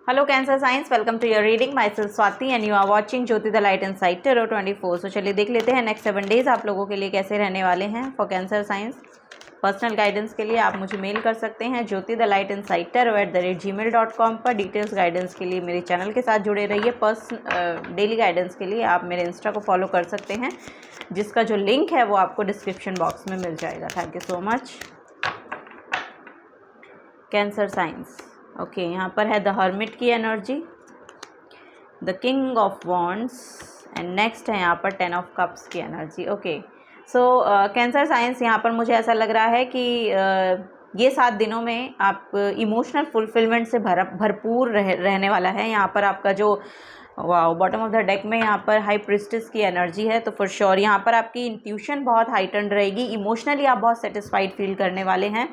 Hello cancer signs, welcome to your reading. Myself Swati and you are watching Jyoti the light inside tarot 24। So चलिए देख लेते हैं next 7 days आप लोगों के लिए कैसे रहने वाले हैं for cancer science. Personal guidance के लिए आप मुझे मेल कर सकते हैं ज्योति द लाइट इनसाइड टैरो@gmail.com पर। डिटेल्स गाइडेंस के लिए मेरे चैनल के साथ जुड़े रहिए। डेली गाइडेंस के लिए आप मेरे इंस्टा को फॉलो कर सकते हैं, जिसका जो लिंक है वो आपको डिस्क्रिप्शन बॉक्स में मिल जाएगा। Thank you so much. Cancer science okay, यहाँ पर है द हर्मिट की energy, the king of wands and next है यहाँ पर 10 ऑफ कप्स की energy. Okay so cancer science, यहाँ पर मुझे ऐसा लग रहा है कि ये 7 दिनों में आप इमोशनल फुलफिलमेंट से भरपूर रहने वाला है। यहाँ पर आपका जो बॉटम ऑफ द डेक में यहाँ पर हाई प्रिस्टेस की एनर्जी है, तो फॉर श्योर यहाँ पर आपकी इंट्यूशन बहुत हाइटन्ड रहेगी। इमोशनली आप बहुत सेटिस्फाइड फील करने वाले हैं।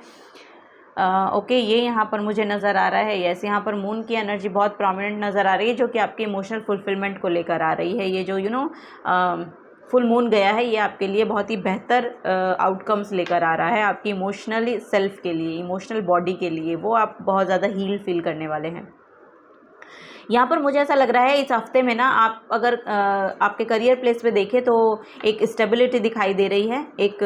ओके ये यहाँ पर मुझे नज़र आ रहा है। यस, यहाँ पर मून की एनर्जी बहुत प्रोमिनेंट नज़र आ रही है, जो कि आपके इमोशनल फुलफिलमेंट को लेकर आ रही है। ये जो फुल मून गया है, ये आपके लिए बहुत ही बेहतर आउटकम्स लेकर आ रहा है आपकी इमोशनली सेल्फ के लिए, इमोशनल बॉडी के लिए। वो आप बहुत ज़्यादा हील फील करने वाले हैं। यहाँ पर मुझे ऐसा लग रहा है इस हफ्ते में ना, आप अगर आपके करियर प्लेस पे देखें तो एक स्टेबिलिटी दिखाई दे रही है, एक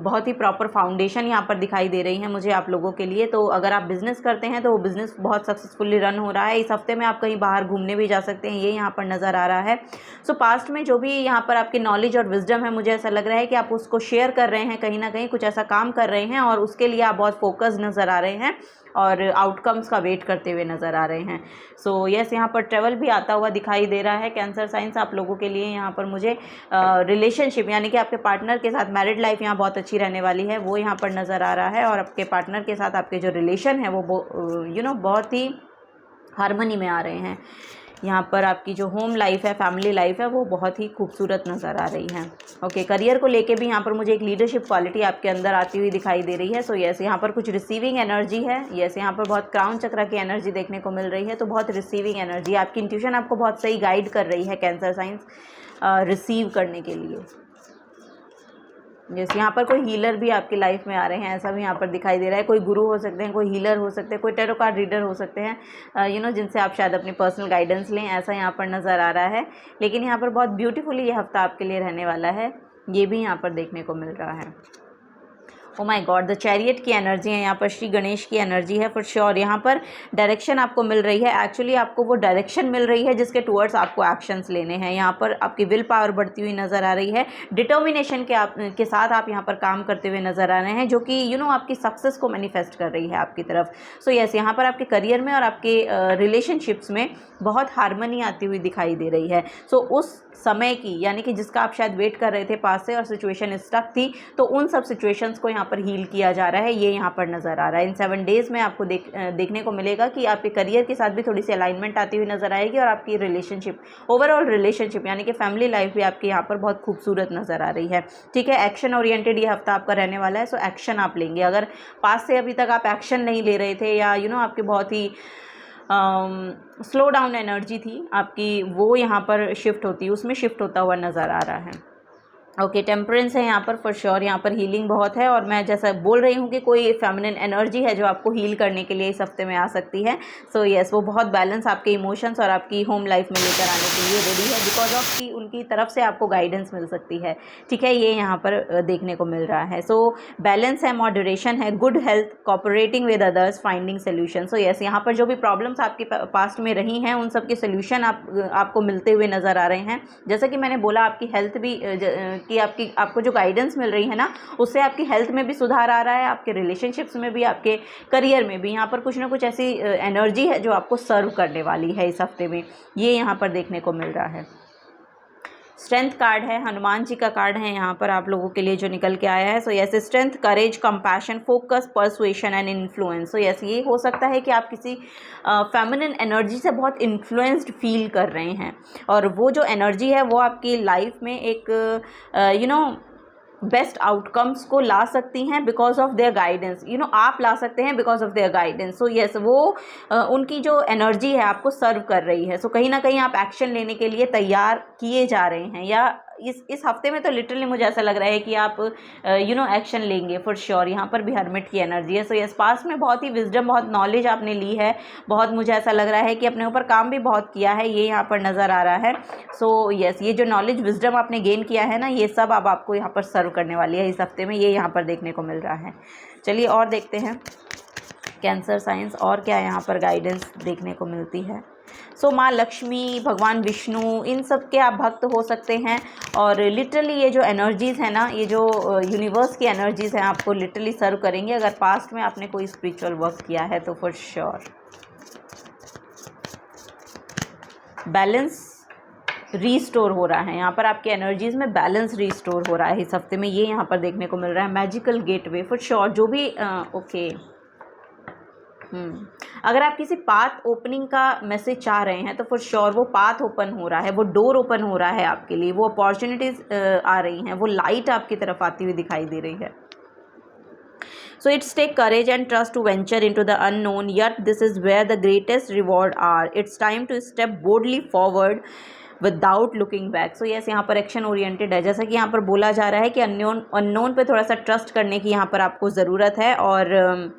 बहुत ही प्रॉपर फाउंडेशन यहाँ पर दिखाई दे रही है मुझे आप लोगों के लिए। तो अगर आप बिज़नेस करते हैं तो वो बिज़नेस बहुत सक्सेसफुली रन हो रहा है। इस हफ्ते में आप कहीं बाहर घूमने भी जा सकते हैं, ये यहाँ पर नज़र आ रहा है। सो पास्ट में जो भी यहाँ पर आपकी नॉलेज और विजडम है, मुझे ऐसा लग रहा है कि आप उसको शेयर कर रहे हैं, कहीं ना कहीं कुछ ऐसा काम कर रहे हैं और उसके लिए आप बहुत फोकस नज़र आ रहे हैं और आउटकम्स का वेट करते हुए नज़र आ रहे हैं। सो यस, यहाँ पर ट्रैवल भी आता हुआ दिखाई दे रहा है कैंसर साइंस आप लोगों के लिए। यहाँ पर मुझे रिलेशनशिप यानी कि आपके पार्टनर के साथ मैरिड लाइफ यहाँ बहुत अच्छी रहने वाली है, वो यहाँ पर नज़र आ रहा है। और आपके पार्टनर के साथ आपके जो रिलेशन है वो बहुत ही हारमनी में आ रहे हैं। यहाँ पर आपकी जो होम लाइफ है, फैमिली लाइफ है, वो बहुत ही खूबसूरत नज़र आ रही है। ओके करियर को लेके भी यहाँ पर मुझे एक लीडरशिप क्वालिटी आपके अंदर आती हुई दिखाई दे रही है। सो यस, यहाँ पर कुछ रिसीविंग एनर्जी है। यस, यहाँ पर बहुत क्राउन चक्र की एनर्जी देखने को मिल रही है, तो बहुत रिसीविंग एनर्जी। आपकी इंट्यूशन आपको बहुत सही गाइड कर रही है कैंसर साइंस रिसीव करने के लिए। जैसे यहाँ पर कोई हीलर भी आपकी लाइफ में आ रहे हैं, ऐसा भी यहाँ पर दिखाई दे रहा है। कोई गुरु हो सकते हैं, कोई हीलर हो सकते हैं, कोई टैरो कार्ड रीडर हो सकते हैं, जिनसे आप शायद अपनी पर्सनल गाइडेंस लें, ऐसा यहाँ पर नज़र आ रहा है। लेकिन यहाँ पर बहुत ब्यूटीफुली ये हफ्ता आपके लिए रहने वाला है, ये भी यहाँ पर देखने को मिल रहा है। Oh my God, the chariot की एनर्जी है, यहाँ पर श्री गणेश की एनर्जी है फॉर श्योर। यहाँ पर डायरेक्शन आपको मिल रही है। एक्चुअली आपको वो डायरेक्शन मिल रही है जिसके टूवर्ड्स आपको एक्शंस लेने हैं। यहाँ पर आपकी विल पावर बढ़ती हुई नज़र आ रही है। डिटर्मिनेशन के साथ आप यहाँ पर काम करते हुए नज़र आ रहे हैं, जो कि आपकी सक्सेस को मैनिफेस्ट कर रही है आपकी तरफ। सो यस, यहाँ पर आपके करियर में और आपके रिलेशनशिप्स में बहुत हारमनी आती हुई दिखाई दे रही है। सो उस समय की, यानी कि जिसका आप शायद वेट कर रहे थे पास से और सिचुएशन स्टक थी, तो उन सब सिचुएशंस को यहाँ पर हील किया जा रहा है, ये यहाँ पर नज़र आ रहा है। इन 7 डेज़ में आपको देखने को मिलेगा कि आपके करियर के साथ भी थोड़ी सी अलाइनमेंट आती हुई नज़र आएगी और आपकी रिलेशनशिप, ओवरऑल रिलेशनशिप यानी कि फैमिली लाइफ भी आपकी यहाँ पर बहुत खूबसूरत नज़र आ रही है। ठीक है, एक्शन ओरिएंटेड ये हफ्ता आपका रहने वाला है। सो एक्शन आप लेंगे। अगर पास से अभी तक आप एक्शन नहीं ले रहे थे या आपकी बहुत ही स्लो डाउन एनर्जी थी आपकी, वो यहाँ पर शिफ्ट होती, उसमें शिफ्ट होता हुआ नज़र आ रहा है। ओके टेम्परेंस है यहाँ पर फॉर श्योर। यहाँ पर हीलिंग बहुत है और मैं जैसा बोल रही हूँ कि कोई फेमिनिन एनर्जी है जो आपको हील करने के लिए इस हफ्ते में आ सकती है। सो यस, वो बहुत बैलेंस आपके इमोशंस और आपकी होम लाइफ में लेकर आने के लिए रेडी है, बिकॉज ऑफ की उनकी तरफ से आपको गाइडेंस मिल सकती है। ठीक है, ये यहाँ पर देखने को मिल रहा है। सो बैलेंस है, मॉडरेशन है, good health, cooperating with others, finding solution. So yes, यहाँ पर जो भी प्रॉब्लम्स आपके पास्ट में रही हैं उन सब के सोल्यूशन आपको मिलते हुए नज़र आ रहे हैं। जैसा कि मैंने बोला, आपकी हेल्थ भी कि आपको जो गाइडेंस मिल रही है ना, उससे आपकी हेल्थ में भी सुधार आ रहा है, आपके रिलेशनशिप्स में भी, आपके करियर में भी। यहाँ पर कुछ ना कुछ ऐसी एनर्जी है जो आपको सर्व करने वाली है इस हफ्ते में, ये यहाँ पर देखने को मिल रहा है। स्ट्रेंथ कार्ड है, हनुमान जी का कार्ड है यहाँ पर आप लोगों के लिए जो निकल के आया है। So yes, strength, courage, compassion, focus, persuasion and influence. So yes, ये हो सकता है कि आप किसी फेमिनिन एनर्जी से बहुत इन्फ्लुएंस्ड फील कर रहे हैं और वो जो एनर्जी है वो आपकी लाइफ में एक बेस्ट आउटकम्स को ला सकती हैं बिकॉज ऑफ देयर गाइडेंस। आप ला सकते हैं because of their guidance. So yes, वो उनकी जो एनर्जी है आपको सर्व कर रही है। सो कहीं ना कहीं आप एक्शन लेने के लिए तैयार किए जा रहे हैं या इस हफ्ते में तो लिटरली मुझे ऐसा लग रहा है कि आप एक्शन लेंगे फॉर श्योर। यहाँ पर भी हर्मिट की एनर्जी है। सो यस, पास्ट में बहुत ही विजडम, बहुत नॉलेज आपने ली है, बहुत मुझे ऐसा लग रहा है कि अपने ऊपर काम भी बहुत किया है, ये यहाँ पर नज़र आ रहा है। सो यस, ये जो नॉलेज विजडम आपने गेन किया है ना, ये सब अब आपको यहाँ पर सर्व करने वाली है इस हफ्ते में, ये यहाँ पर देखने को मिल रहा है। चलिए और देखते हैं कैंसर साइंस और क्या यहाँ पर गाइडेंस देखने को मिलती है। सो माँ लक्ष्मी, भगवान विष्णु, इन सब के आप भक्त हो सकते हैं। और लिटरली ये जो एनर्जीज़ है ना, ये जो यूनिवर्स की एनर्जीज़ हैं, आपको लिटरली सर्व करेंगे अगर पास्ट में आपने कोई स्पिरिचुअल वर्क किया है तो फॉर श्योर। बैलेंस रीस्टोर हो रहा है यहाँ पर, आपके एनर्जीज़ में बैलेंस रीस्टोर हो रहा है इस हफ्ते में, ये यहाँ पर देखने को मिल रहा है। मैजिकल गेटवे फॉर श्योर, जो भी ओके अगर आप किसी पाथ ओपनिंग का मैसेज चाह रहे हैं तो फॉर श्योर वो पाथ ओपन हो रहा है, वो डोर ओपन हो रहा है आपके लिए, वो अपॉर्चुनिटीज़ आ रही हैं, वो लाइट आपकी तरफ आती हुई दिखाई दे रही है। So it's take courage and trust to venture into the unknown, yet this is where the greatest reward are. It's time to step boldly forward without looking back. So yes, यहाँ पर action oriented है, जैसा कि यहाँ पर बोला जा रहा है कि अननोन पे थोड़ा सा ट्रस्ट करने की यहाँ पर आपको ज़रूरत है। और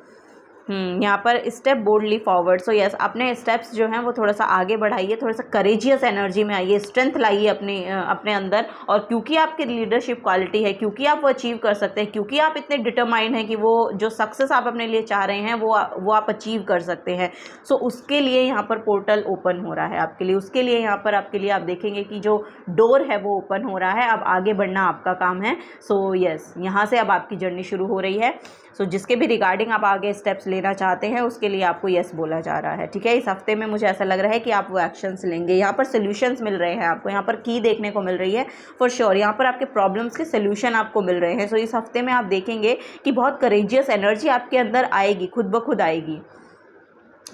यहाँ पर step boldly forward. So yes, अपने स्टेप्स जो हैं वो थोड़ा सा आगे बढ़ाइए, थोड़ा सा करेजियस एनर्जी में आइए, स्ट्रेंथ लाइए अपने अंदर। और क्योंकि आपकी लीडरशिप क्वालिटी है, क्योंकि आप वो अचीव कर सकते हैं, क्योंकि आप इतने डिटरमाइंड हैं कि वो जो सक्सेस आप अपने लिए चाह रहे हैं वो आप अचीव कर सकते हैं। सो उसके लिए यहाँ पर पोर्टल ओपन हो रहा है आपके लिए, उसके लिए यहाँ पर आपके लिए आप देखेंगे कि जो डोर है वो ओपन हो रहा है। अब आगे बढ़ना आपका काम है। सो यस, यहाँ से अब आपकी जर्नी शुरू हो रही है। सो जिसके भी रिगार्डिंग आप आगे स्टेप्स लेना चाहते हैं उसके लिए आपको यस बोला जा रहा है, ठीक है। इस हफ्ते में मुझे ऐसा लग रहा है कि आप वो एक्शंस लेंगे। यहाँ पर सोल्यूशंस मिल रहे हैं आपको, यहाँ पर की देखने को मिल रही है फॉर श्योर। यहाँ पर आपके प्रॉब्लम्स के सोल्यूशन आपको मिल रहे हैं। सो इस हफ्ते में आप देखेंगे कि बहुत करेजियस एनर्जी आपके अंदर आएगी, खुद ब खुद आएगी।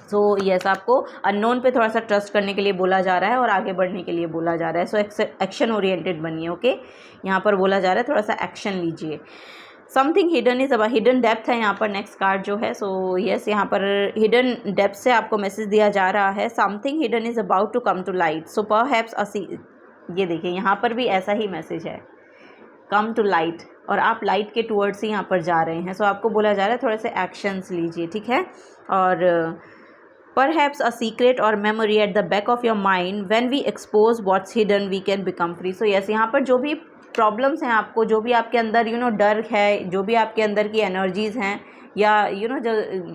सो यस, आपको अननोन पे थोड़ा सा ट्रस्ट करने के लिए बोला जा रहा है और आगे बढ़ने के लिए बोला जा रहा है। सो एक्शन ओरिएंटेड बनिए, ओके। यहाँ पर बोला जा रहा है थोड़ा सा एक्शन लीजिए। समथिंग हिडन इज अब हिडन डेप्थ है यहाँ पर नेक्स्ट कार्ड जो है। सो यस, यहाँ पर हिडन डेप्थ से आपको मैसेज दिया जा रहा है, something hidden is about to come to light. So perhaps ये देखिए यहाँ पर भी ऐसा ही मैसेज है, कम टू लाइट, और आप लाइट के टूवर्ड्स ही यहाँ पर जा रहे हैं। सो आपको बोला जा रहा है थोड़े से एक्शंस लीजिए, ठीक है। और perhaps a secret or memory at the back of your mind, when we expose what's hidden we can become free। so yes, यहाँ पर जो भी प्रॉब्लम्स हैं आपको, जो भी आपके अंदर डर है, जो भी आपके अंदर की एनर्जीज़ हैं, या जो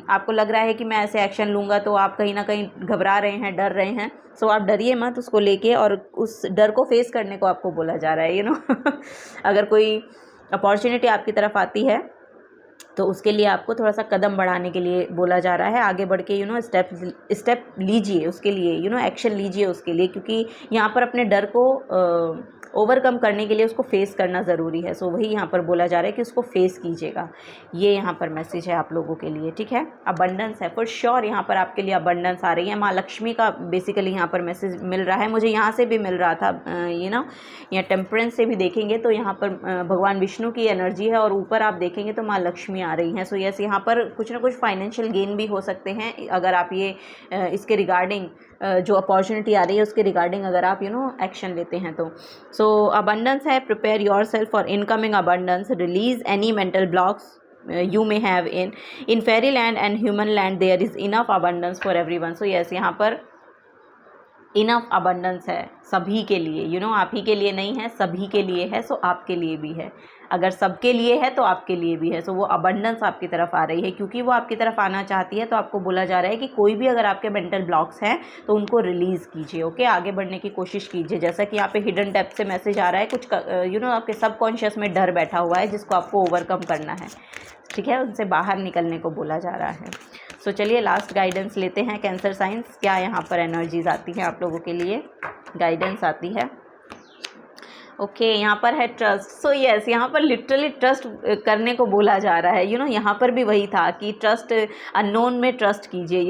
आपको लग रहा है कि मैं ऐसे एक्शन लूँगा तो आप कहीं ना कहीं घबरा रहे हैं, डर रहे हैं। सो आप डरिए मत उसको लेके, और उस डर को फेस करने को आपको बोला जा रहा है। अगर कोई अपॉर्चुनिटी आपकी तरफ आती है तो उसके लिए आपको थोड़ा सा कदम बढ़ाने के लिए बोला जा रहा है। आगे बढ़ के स्टेप लीजिए उसके लिए, एक्शन लीजिए उसके लिए, क्योंकि यहाँ पर अपने डर को ओवरकम करने के लिए उसको फेस करना ज़रूरी है। सो वही यहाँ पर बोला जा रहा है कि उसको फेस कीजिएगा। ये यहाँ पर मैसेज है आप लोगों के लिए, ठीक है। अबंडेंस है फॉर श्योर, यहाँ पर आपके लिए अबंडेंस आ रही है। माँ लक्ष्मी का बेसिकली यहाँ पर मैसेज मिल रहा है, मुझे यहाँ से भी मिल रहा था। यहाँ टेम्परेंस से भी देखेंगे तो यहाँ पर भगवान विष्णु की एनर्जी है, और ऊपर आप देखेंगे तो माँ लक्ष्मी आ रही हैं। सो यस, यहाँ पर कुछ ना कुछ फाइनेंशियल गेन भी हो सकते हैं अगर आप ये इसके रिगार्डिंग जो अपॉर्चुनिटी आ रही है उसके रिगार्डिंग अगर आप एक्शन लेते हैं तो। सो अबंडेंस है, prepare your self for incoming abundance, release any mental blocks you may have in fairyland and human land there is enough abundance for everyone। so yes, यहाँ पर इनफ अबंडेंस है सभी के लिए, आप ही के लिए नहीं है, सभी के लिए है। सो आपके लिए भी है, अगर सबके लिए है तो आपके लिए भी है। सो वो अबंडेंस आपकी तरफ आ रही है, क्योंकि वो आपकी तरफ आना चाहती है। तो आपको बोला जा रहा है कि कोई भी अगर आपके मेंटल ब्लॉक्स हैं तो उनको रिलीज़ कीजिए, ओके। आगे बढ़ने की कोशिश कीजिए। जैसा कि यहाँ पे हिडन डेप्थ से मैसेज आ रहा है, कुछ आपके सबकॉन्शियस में डर बैठा हुआ है जिसको आपको ओवरकम करना है, ठीक है, उनसे बाहर निकलने को बोला जा रहा है। सो चलिए लास्ट गाइडेंस लेते हैं कैंसर साइंस, क्या यहाँ पर एनर्जीज आती हैं आप लोगों के लिए, गाइडेंस आती है। ओके, यहाँ पर है ट्रस्ट। सो यस, यहाँ पर लिटरली ट्रस्ट करने को बोला जा रहा है। यहाँ पर भी वही था कि ट्रस्ट, अननोन में ट्रस्ट कीजिए।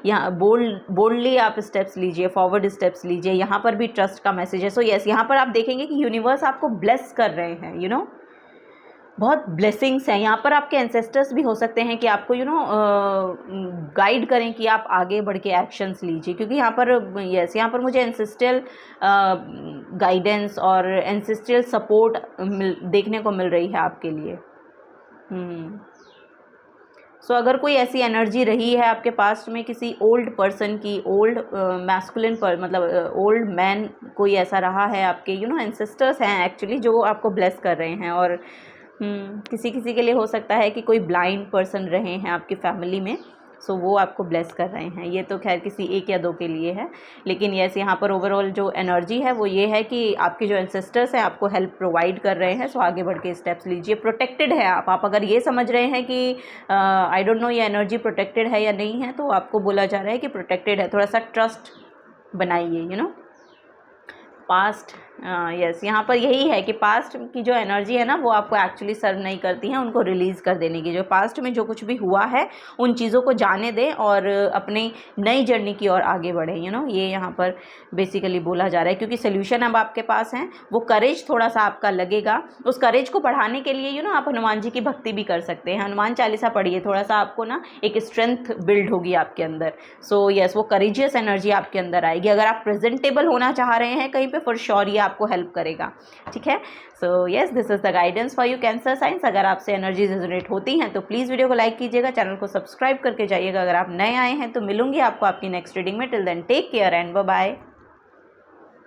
यहाँ बोल्डली आप स्टेप्स लीजिए, फॉरवर्ड स्टेप्स लीजिए। यहाँ पर भी ट्रस्ट का मैसेज है। सो यस, यहाँ पर आप देखेंगे कि यूनिवर्स आपको ब्लेस कर रहे हैं। बहुत ब्लेसिंग्स हैं यहाँ पर। आपके एंसेस्टर्स भी हो सकते हैं कि आपको गाइड करें कि आप आगे बढ़ के एक्शंस लीजिए, क्योंकि यहाँ पर यहाँ पर मुझे एंसेस्ट्रियल गाइडेंस और एंसेस्ट्रियल सपोर्ट देखने को मिल रही है आपके लिए। सो अगर कोई ऐसी एनर्जी रही है आपके पास्ट में किसी ओल्ड पर्सन की, ओल्ड मैस्कुलिन पर मतलब ओल्ड मैन कोई ऐसा रहा है आपके एंसेस्टर्स हैं एक्चुअली जो आपको ब्लेस कर रहे हैं। और किसी किसी के लिए हो सकता है कि कोई ब्लाइंड पर्सन रहे हैं आपकी फैमिली में, सो वो आपको ब्लेस कर रहे हैं। ये तो खैर किसी एक या दो के लिए है, लेकिन यस यहाँ पर ओवरऑल जो एनर्जी है वो ये है कि आपके जो एंसेस्टर्स हैं आपको हेल्प प्रोवाइड कर रहे हैं। सो आगे बढ़ के स्टेप्स लीजिए, प्रोटेक्टेड है आप अगर ये समझ रहे हैं कि आई डोंट नो ये एनर्जी प्रोटेक्टेड है या नहीं है, तो आपको बोला जा रहा है कि प्रोटेक्टेड है। थोड़ा सा ट्रस्ट बनाइए पास्ट। यस यहाँ पर यही है कि पास्ट की जो एनर्जी है ना वो आपको एक्चुअली सर्व नहीं करती हैं, उनको रिलीज़ कर देने की। जो पास्ट में जो कुछ भी हुआ है उन चीज़ों को जाने दें और अपनी नई जर्नी की ओर आगे बढ़ें। ये यहाँ पर बेसिकली बोला जा रहा है, क्योंकि सोल्यूशन अब आपके पास हैं। वो करेज थोड़ा सा आपका लगेगा, उस करेज को बढ़ाने के लिए आप हनुमान जी की भक्ति भी कर सकते हैं। हनुमान चालीसा पढ़िए, थोड़ा सा आपको ना एक स्ट्रेंथ बिल्ड होगी आपके अंदर। सो यस वो करेजियस एनर्जी आपके अंदर आएगी। अगर आप प्रेजेंटेबल होना चाह रहे हैं कहीं पे, फॉर श्योर ये आपको हेल्प करेगा। ठीक है, so yes this is the guidance for you cancer science. अगर आपसे एनर्जी रेजोनेट होती हैं तो प्लीज़ वीडियो को लाइक कीजिएगा, चैनल को सब्सक्राइब करके जाइएगा। अगर आप नए आए हैं तो मिलूंगी आपको आपकी नेक्स्ट रीडिंग में। Till then take care and bye bye.